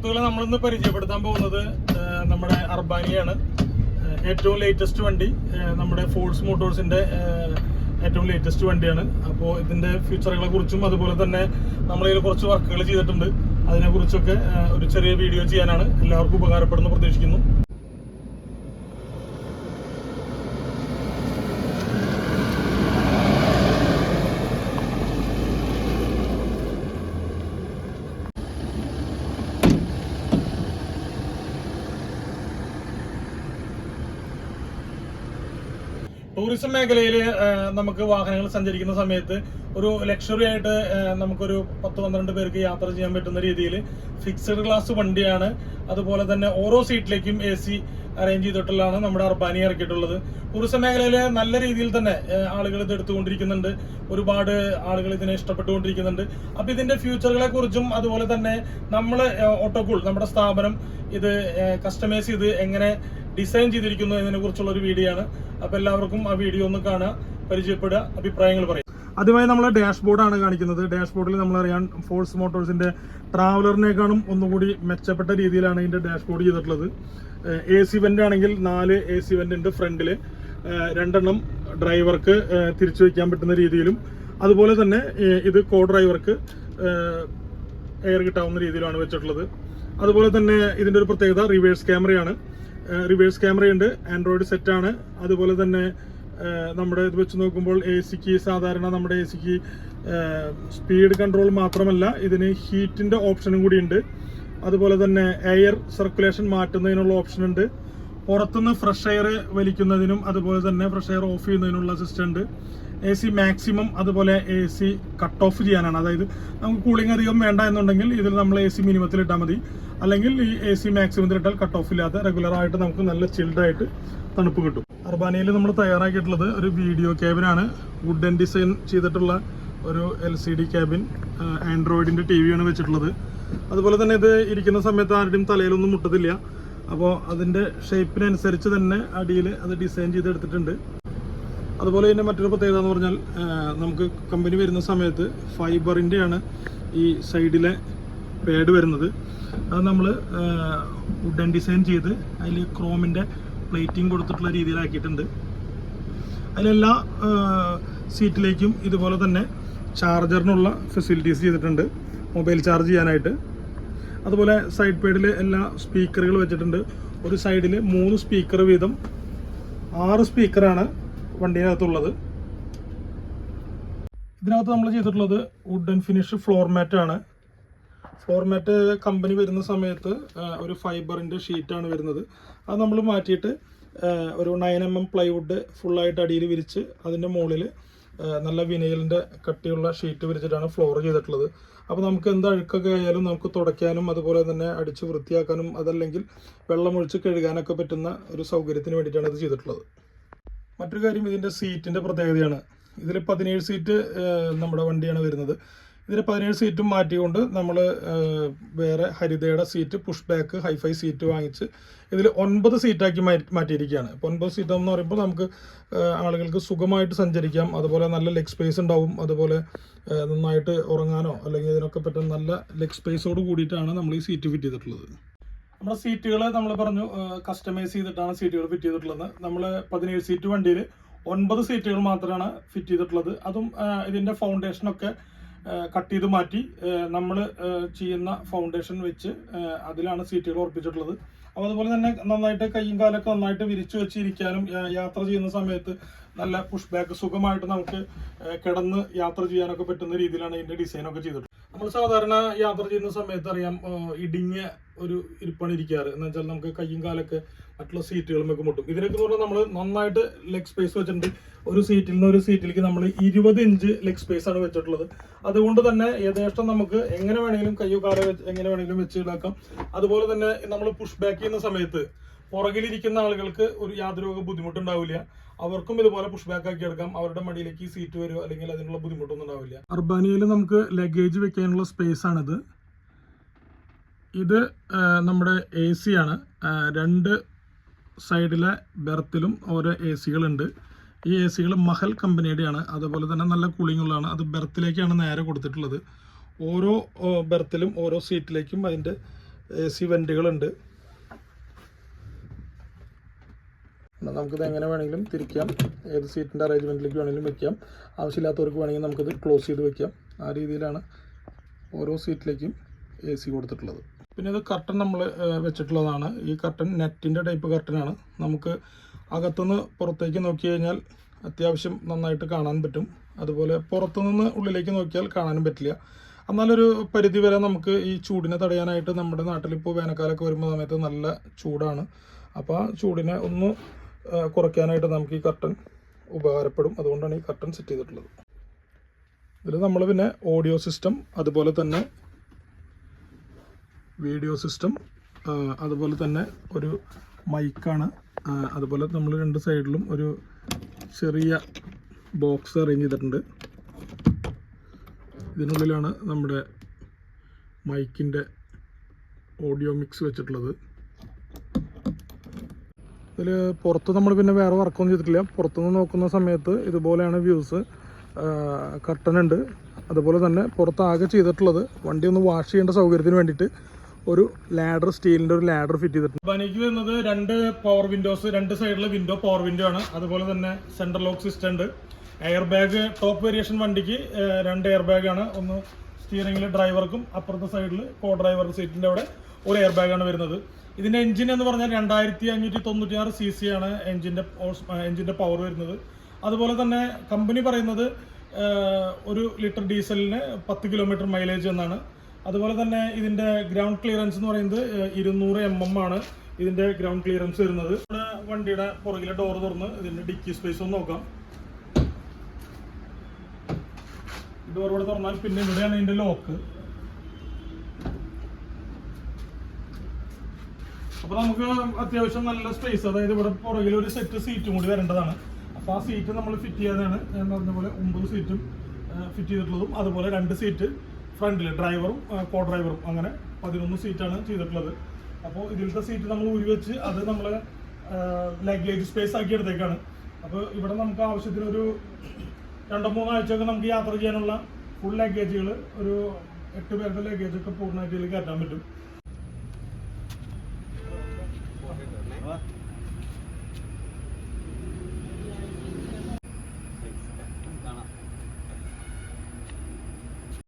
സുഹൃത്തുക്കളെ, നമ്മളിന്ന് പരിചയപ്പെടുത്താൻ പോകുന്നത് നമ്മുടെ അർബാനിയാണ്. ഏറ്റവും ലേറ്റസ്റ്റ് വണ്ടി, നമ്മുടെ ഫോഴ്സ് മോട്ടോഴ്സിന്റെ ഏറ്റവും ലേറ്റസ്റ്റ് വണ്ടിയാണ്. അപ്പോൾ ഇതിന്റെ ഫ്യൂച്ചറുകളെ കുറിച്ചും അതുപോലെ തന്നെ നമ്മളിതിൽ കുറച്ച് വർക്കുകൾ ചെയ്തിട്ടുണ്ട്, അതിനെക്കുറിച്ചൊക്കെ ഒരു ചെറിയ വീഡിയോ ചെയ്യാനാണ്. എല്ലാവർക്കും ഉപകാരപ്പെടുന്നു പ്രതീക്ഷിക്കുന്നു. ടൂറിസം മേഖലയിൽ നമുക്ക് വാഹനങ്ങൾ സഞ്ചരിക്കുന്ന സമയത്ത് ഒരു ലക്ഷറി ആയിട്ട് നമുക്കൊരു 10-12 പേർക്ക് യാത്ര ചെയ്യാൻ പറ്റുന്ന രീതിയിൽ ഫിക്സഡ് ക്ലാസ് വണ്ടിയാണ്. അതുപോലെ തന്നെ ഓരോ സീറ്റിലേക്കും AC അറേഞ്ച് ചെയ്തിട്ടുള്ളതാണ് നമ്മുടെ അർബാനി ഇറക്കിയിട്ടുള്ളത്. ടൂറിസം മേഖലയിൽ നല്ല രീതിയിൽ തന്നെ ആളുകൾ ഇത് എടുത്തുകൊണ്ടിരിക്കുന്നുണ്ട്. ഒരുപാട് ആളുകൾ ഇതിനെ ഇഷ്ടപ്പെട്ടുകൊണ്ടിരിക്കുന്നുണ്ട്. അപ്പൊ ഇതിന്റെ ഫ്യൂച്ചറുകളെ കുറിച്ചും അതുപോലെ തന്നെ നമ്മൾ ഓട്ടോകൂൾ നമ്മുടെ സ്ഥാപനം ഇത് കസ്റ്റമൈസ് ചെയ്ത് എങ്ങനെ ഡിസൈൻ ചെയ്തിരിക്കുന്നു എന്നതിനെ കുറിച്ചുള്ള ഒരു വീഡിയോ ആണ്. അപ്പൊ എല്ലാവർക്കും ആ വീഡിയോ ഒന്ന് കാണുക, പരിചയപ്പെടുക, അഭിപ്രായങ്ങൾ പറയും. ആദ്യമായി നമ്മൾ ഡാഷ്ബോർഡാണ് കാണിക്കുന്നത്. ഡാഷ്ബോർഡിൽ നമ്മളറിയാൻ ഫോഴ്സ് മോട്ടോഴ്സിന്റെ ട്രാവലറിനേക്കാളും ഒന്നുകൂടി മെച്ചപ്പെട്ട രീതിയിലാണ് ഇതിന്റെ ഡാഷ്ബോർഡ് ചെയ്തിട്ടുള്ളത്. AC വെന്റ് ആണെങ്കിൽ 4 AC വെന്റ് ഉണ്ട് ഫ്രണ്ടില്, 2 ഡ്രൈവർക്ക് തിരിച്ചു വെക്കാൻ പറ്റുന്ന രീതിയിലും, അതുപോലെ തന്നെ ഇത് കോ ഡ്രൈവർക്ക് എയർ കിട്ടാവുന്ന രീതിയിലാണ് വെച്ചിട്ടുള്ളത്. അതുപോലെ തന്നെ ഇതിന്റെ ഒരു പ്രത്യേകത റിവേഴ്സ് ക്യാമറയാണ്. റിവേഴ്സ് ക്യാമറയുണ്ട്, ആൻഡ്രോയിഡ് സെറ്റാണ്. അതുപോലെ തന്നെ നമ്മുടെ ഇത് വെച്ച് നോക്കുമ്പോൾ ACക്ക് സാധാരണ നമ്മുടെ ACക്ക് സ്പീഡ് കൺട്രോൾ മാത്രമല്ല, ഇതിന് ഹീറ്റിന്റെ ഓപ്ഷനും കൂടി ഉണ്ട്. അതുപോലെ തന്നെ എയർ സർക്കുലേഷൻ മാറ്റുന്നതിനുള്ള ഓപ്ഷൻ ഉണ്ട്. പുറത്തുനിന്ന് ഫ്രഷ് എയർ വലിക്കുന്നതിനും അതുപോലെ തന്നെ ഫ്രഷ് എയർ ഓഫ് ചെയ്യുന്നതിനുള്ള സിസ്റ്റം ഉണ്ട്. AC മാക്സിമം അതുപോലെ AC കട്ട് ഓഫ് ചെയ്യാനാണ്. അതായത് നമുക്ക് കൂളിംഗ് അധികം വേണ്ട എന്നുണ്ടെങ്കിൽ ഇതിൽ നമ്മൾ AC മിനിമത്തിൽ ഇട്ടാൽ മതി, അല്ലെങ്കിൽ ഈ AC മാക്സിമത്തിൽ ഇട്ടാൽ കട്ട് ഓഫ് ഇല്ലാതെ റെഗുലർ ആയിട്ട് നമുക്ക് നല്ല ചിൽഡായിട്ട് തണുപ്പ് കിട്ടും. അർബാനിയിൽ നമ്മൾ തയ്യാറാക്കിയിട്ടുള്ളത് ഒരു വീഡിയോ ക്യാബിനാണ്. വുഡൻ ഡിസൈൻ ചെയ്തിട്ടുള്ള ഒരു LCD ക്യാബിൻ, ആൻഡ്രോയിഡിന്റെ TV ആണ് വെച്ചിട്ടുള്ളത്. അതുപോലെ തന്നെ ഇത് ഇരിക്കുന്ന സമയത്ത് ആരുടെയും തലയിലൊന്നും മുട്ടത്തില്ല. അപ്പോൾ അതിന്റെ ഷേപ്പിനനുസരിച്ച് തന്നെ അടിയിൽ അത് ഡിസൈൻ ചെയ്തെടുത്തിട്ടുണ്ട്. അതുപോലെ തന്നെ മറ്റൊരു പ്രത്യേകത എന്ന് പറഞ്ഞാൽ, നമുക്ക് കമ്പനി വരുന്ന സമയത്ത് ഫൈബറിൻ്റെയാണ് ഈ സൈഡിലെ പാഡ് വരുന്നത്. അത് നമ്മൾ വുഡൻ ഡിസൈൻ ചെയ്ത് അതിൽ ക്രോമിൻ്റെ പ്ലേറ്റിംഗ് കൊടുത്തിട്ടുള്ള രീതിയിലാക്കിയിട്ടുണ്ട്. അതിലെല്ലാ സീറ്റിലേക്കും ഇതുപോലെ തന്നെ ചാർജറിനുള്ള ഫെസിലിറ്റീസ് ചെയ്തിട്ടുണ്ട്, മൊബൈൽ ചാർജ് ചെയ്യാനായിട്ട്. അതുപോലെ സൈഡ് പേഡിൽ എല്ലാ സ്പീക്കറുകൾ വെച്ചിട്ടുണ്ട്. ഒരു സൈഡിൽ 3 സ്പീക്കർ വീതം 6 സ്പീക്കറാണ് വണ്ടിനകത്തുള്ളത്. ഇതിനകത്ത് നമ്മൾ ചെയ്തിട്ടുള്ളത് വുഡൻ ഫിനിഷ് ഫ്ലോർ മാറ്റാണ്. ഫ്ലോർ മാറ്റ് കമ്പനി വരുന്ന സമയത്ത് ഒരു ഫൈബറിൻ്റെ ഷീറ്റാണ് വരുന്നത്. അത് നമ്മൾ മാറ്റിയിട്ട് ഒരു 9mm പ്ലൈവുഡ് ഫുള്ളായിട്ട് അടിയിൽ വിരിച്ച് അതിൻ്റെ മുകളിൽ നല്ല വിനയലിൻ്റെ കട്ടിയുള്ള ഷീറ്റ് വിരിച്ചിട്ടാണ് ഫ്ലോർ ചെയ്തിട്ടുള്ളത്. അപ്പോൾ നമുക്ക് എന്ത് അഴുക്കൊക്കെ ആയാലും നമുക്ക് തുടയ്ക്കാനും അതുപോലെ തന്നെ അടിച്ച് വൃത്തിയാക്കാനും അതല്ലെങ്കിൽ വെള്ളമൊഴിച്ച് കഴുകാനൊക്കെ പറ്റുന്ന ഒരു സൗകര്യത്തിന് വേണ്ടിയിട്ടാണ് ഇത് ചെയ്തിട്ടുള്ളത്. മറ്റൊരു കാര്യം ഇതിൻ്റെ സീറ്റിൻ്റെ പ്രത്യേകതയാണ്. ഇതിൽ 17 സീറ്റ് നമ്മുടെ വണ്ടിയാണ് വരുന്നത്. ഇതിൽ 17 സീറ്റും മാറ്റിക്കൊണ്ട് നമ്മൾ വേറെ ഹരിതയുടെ seat push back hi fi seat വാങ്ങിച്ച് ഇതിൽ 9 സീറ്റാക്കി മാറ്റിയിരിക്കുകയാണ്. ഇപ്പോൾ 9 സീറ്റ് എന്ന് പറയുമ്പോൾ നമുക്ക് ആളുകൾക്ക് സുഖമായിട്ട് സഞ്ചരിക്കാം. അതുപോലെ നല്ല ലെഗ് സ്പേസ് ഉണ്ടാവും. അതുപോലെ നന്നായിട്ട് ഉറങ്ങാനോ അല്ലെങ്കിൽ ഇതിനൊക്കെ പറ്റുന്ന നല്ല ലെഗ് സ്പേസോട് കൂടിയിട്ടാണ് നമ്മൾ ഈ സീറ്റ് ഫിറ്റ് ചെയ്തിട്ടുള്ളത്. നമ്മുടെ സീറ്റുകൾ നമ്മൾ പറഞ്ഞു കസ്റ്റമൈസ് ചെയ്തിട്ടാണ് സീറ്റുകൾ ഫിറ്റ് ചെയ്തിട്ടുള്ളത്. നമ്മൾ 17 സീറ്റ് വണ്ടിയിൽ 9 സീറ്റുകൾ മാത്രമാണ് ഫിറ്റ് ചെയ്തിട്ടുള്ളത്. അതും ഇതിൻ്റെ ഫൗണ്ടേഷനൊക്കെ കട്ട് ചെയ്ത് മാറ്റി നമ്മൾ ചെയ്യുന്ന ഫൗണ്ടേഷൻ വെച്ച് അതിലാണ് സീറ്റുകൾ ഉറപ്പിച്ചിട്ടുള്ളത്. അപ്പോൾ അതുപോലെ തന്നെ നന്നായിട്ട് കൈയും കാലൊക്കെ നന്നായിട്ട് വിരിച്ചു വെച്ചിരിക്കാനും യാത്ര ചെയ്യുന്ന സമയത്ത് നല്ല പുഷ് ബാക്ക് സുഖമായിട്ട് നമുക്ക് കിടന്ന് യാത്ര ചെയ്യാനൊക്കെ പറ്റുന്ന രീതിയിലാണ് ഇതിൻ്റെ ഡിസൈനൊക്കെ ചെയ്തിട്ടുള്ളത്. നമ്മൾ സാധാരണ യാത്ര ചെയ്യുന്ന സമയത്ത് അറിയാം ഇടുങ്ങിയ ഒരു ഇരിപ്പാണ് ഇരിക്കാറ്. എന്ന് വെച്ചാൽ നമുക്ക് കയ്യും കാലൊക്കെ മറ്റുള്ള സീറ്റുകളുമൊക്കെ മുട്ടും. ഇതിനൊക്കെ പറഞ്ഞാൽ നമ്മൾ നന്നായിട്ട് ലെഗ് സ്പേസ് വെച്ചിട്ടുണ്ട്. ഒരു സീറ്റിൽ നിന്ന് ഒരു സീറ്റിലേക്ക് നമ്മൾ 20 ഇഞ്ച് ലെഗ് സ്പേസ് ആണ് വെച്ചിട്ടുള്ളത്. അതുകൊണ്ട് തന്നെ യഥേഷ്ടം നമുക്ക് എങ്ങനെ വേണമെങ്കിലും കയ്യോ കാലോ എങ്ങനെ വേണമെങ്കിലും വെച്ച് ഇടാക്കാം. അതുപോലെ തന്നെ നമ്മൾ പുഷ് ബാക്ക് ചെയ്യുന്ന സമയത്ത് പുറകിലിരിക്കുന്ന ആളുകൾക്ക് ഒരു യാതൊരു ബുദ്ധിമുട്ടുണ്ടാവില്ല. അവർക്കും ഇതുപോലെ പുഷ് ബാക്ക് ആക്കി എടുക്കാം. അവരുടെ മടിയിലേക്ക് സീറ്റ് വരുമോ അല്ലെങ്കിൽ അതിനുള്ള ബുദ്ധിമുട്ടൊന്നും ഉണ്ടാവില്ല. അർബാനിയയിൽ നമുക്ക് ലഗേജ് വെക്കാനുള്ള സ്പേസ് ആണിത്. ഇത് നമ്മുടെ AC ആണ്. 2 സൈഡിലെ ബെർത്തിലും ഓരോ ACകളുണ്ട്. ഈ ACകൾ മഹൽ കമ്പനിയുടെയാണ്. അതുപോലെ തന്നെ നല്ല കൂളിംഗ് ഉള്ളതാണ്. അത് ബെർത്തിലേക്കാണ് നേരെ കൊടുത്തിട്ടുള്ളത്. ഓരോ ബെർത്തിലും ഓരോ സീറ്റിലേക്കും അതിൻ്റെ AC വെന്റുകളുണ്ട്. നമുക്കിത് എങ്ങനെ വേണമെങ്കിലും തിരിക്കാം, ഏത് സീറ്റിൻ്റെ അറേഞ്ച്മെൻറ്റിലേക്ക് വേണമെങ്കിലും വെക്കാം. ആവശ്യമില്ലാത്തവർക്ക് വേണമെങ്കിൽ നമുക്കിത് ക്ലോസ് ചെയ്ത് വെക്കാം. ആ രീതിയിലാണ് ഓരോ സീറ്റിലേക്കും AC കൊടുത്തിട്ടുള്ളത്. പിന്നെ ഇത് കർട്ടൻ നമ്മൾ വെച്ചിട്ടുള്ളതാണ്. ഈ കർട്ടൻ നെറ്റിൻ്റെ ടൈപ്പ് കർട്ടനാണ്. നമുക്ക് അകത്തുനിന്ന് പുറത്തേക്ക് നോക്കി കഴിഞ്ഞാൽ അത്യാവശ്യം നന്നായിട്ട് കാണാൻ പറ്റും. അതുപോലെ പുറത്തുനിന്ന് ഉള്ളിലേക്ക് നോക്കിയാൽ കാണാനും പറ്റില്ല. എന്നാലൊരു പരിധി വരെ നമുക്ക് ഈ ചൂടിനെ തടയാനായിട്ട് നമ്മുടെ നാട്ടിലിപ്പോൾ വേനൽക്കാലമൊക്കെ വരുമ്പോൾ സമയത്ത് നല്ല ചൂടാണ്. അപ്പോൾ ആ ചൂടിനെ ഒന്ന് കുറയ്ക്കാനായിട്ട് നമുക്ക് ഈ കർട്ടൻ ഉപകാരപ്പെടും. അതുകൊണ്ടാണ് ഈ കർട്ടൻ സെറ്റ് ചെയ്തിട്ടുള്ളത്. ഇതിൽ നമ്മൾ പിന്നെ ഓഡിയോ സിസ്റ്റം, അതുപോലെ തന്നെ വീഡിയോ സിസ്റ്റം, അതുപോലെ തന്നെ ഒരു മൈക്കാണ്. അതുപോലെ നമ്മൾ രണ്ട് സൈഡിലും ഒരു ചെറിയ ബോക്സ് അറേഞ്ച് ചെയ്തിട്ടുണ്ട്. ഇതിനുള്ളിലാണ് നമ്മുടെ മൈക്കിൻ്റെ ഓഡിയോ മിക്സ് വെച്ചിട്ടുള്ളത്. ഇതിൽ പുറത്ത് നമ്മൾ പിന്നെ വേറെ വർക്കൊന്നും ചെയ്തിട്ടില്ല. പുറത്തുനിന്ന് നോക്കുന്ന സമയത്ത് ഇതുപോലെയാണ് വ്യൂസ്. കർട്ടൻ ഉണ്ട്. അതുപോലെ തന്നെ പുറത്താകെ ചെയ്തിട്ടുള്ളത് വണ്ടി ഒന്ന് വാഷ് ചെയ്യേണ്ട സൗകര്യത്തിന് വേണ്ടിയിട്ട് ഒരു ലാഡർ, സ്റ്റീലിൻ്റെ ഒരു ലാഡർ ഫിറ്റ് ചെയ്തിട്ടുണ്ട്. ബനിക്ക് വരുന്നത് 2 പവർ വിൻഡോസ്, 2 സൈഡിൽ വിൻഡോ പവർ വിൻഡോ ആണ്. അതുപോലെ തന്നെ സെൻട്രൽ ലോക്ക് സിസ്റ്റം ഉണ്ട്. എയർ ബാഗ് ടോപ്പ് വേരിയേഷൻ വണ്ടിക്ക് 2 എയർ ബാഗാണ്. ഒന്ന് സ്റ്റിയറിംഗിൽ ഡ്രൈവർക്കും അപ്പുറത്തെ സൈഡിൽ കോ ഡ്രൈവർ സീറ്റിൻ്റെ അവിടെ ഒരു എയർ ബാഗാണ് വരുന്നത്. ഇതിൻ്റെ എഞ്ചിൻ എന്ന് പറഞ്ഞാൽ 2596 cc ആണ് എഞ്ചിൻ്റെ പവർ വരുന്നത്. അതുപോലെ തന്നെ കമ്പനി പറയുന്നത് 1 ലിറ്റർ ഡീസലിന് 10 കിലോമീറ്റർ മൈലേജ് എന്നാണ്. അതുപോലെ തന്നെ ഇതിൻ്റെ ഗ്രൗണ്ട് ക്ലിയറൻസ് എന്ന് പറയുന്നത് 200 mm ആണ് ഇതിൻ്റെ ഗ്രൗണ്ട് ക്ലിയറൻസ് വരുന്നത്. വണ്ടിയുടെ പുറകിലെ ഡോർ തുറന്ന് ഇതിൻ്റെ ഡിക്കി സ്പേസ് ഒന്ന് നോക്കാം. ഡോർ ഇവിടെ തുറന്നാൽ പിന്നെ ഇവിടെയാണ് ഇതിൻ്റെ ലോക്ക്. അപ്പോൾ നമുക്ക് അത്യാവശ്യം നല്ല സ്പേസ്, അതായത് ഇവിടെ പുറകിൽ ഒരു സെറ്റ് സീറ്റും കൂടി വരേണ്ടതാണ്. അപ്പോൾ ആ സീറ്റ് നമ്മൾ ഫിറ്റ് ചെയ്യാനാണ് ഞാൻ പറഞ്ഞ പോലെ 9 സീറ്റും ഫിറ്റ് ചെയ്തിട്ടുള്ളതും. അതുപോലെ 2 സീറ്റ് ഫ്രണ്ടിൽ ഡ്രൈവറും കോ ഡ്രൈവറും, അങ്ങനെ 11 സീറ്റാണ് ചെയ്തിട്ടുള്ളത്. അപ്പോൾ ഇതിലത്തെ സീറ്റ് നമ്മൾ ഊരി വെച്ച് അത് നമ്മൾ ലഗേജ് സ്പേസ് ആക്കി എടുത്തേക്കാണ്. അപ്പോൾ ഇവിടെ നമുക്ക് ആവശ്യത്തിനൊരു 2-3 ആഴ്ചയൊക്കെ നമുക്ക് യാത്ര ചെയ്യാനുള്ള ഫുൾ ലഗേജുകൾ, ഒരു 8 പേരുടെ ലഗേജൊക്കെ പൂർണ്ണമായിട്ട് ഇതിൽ കയറ്റാൻ പറ്റും.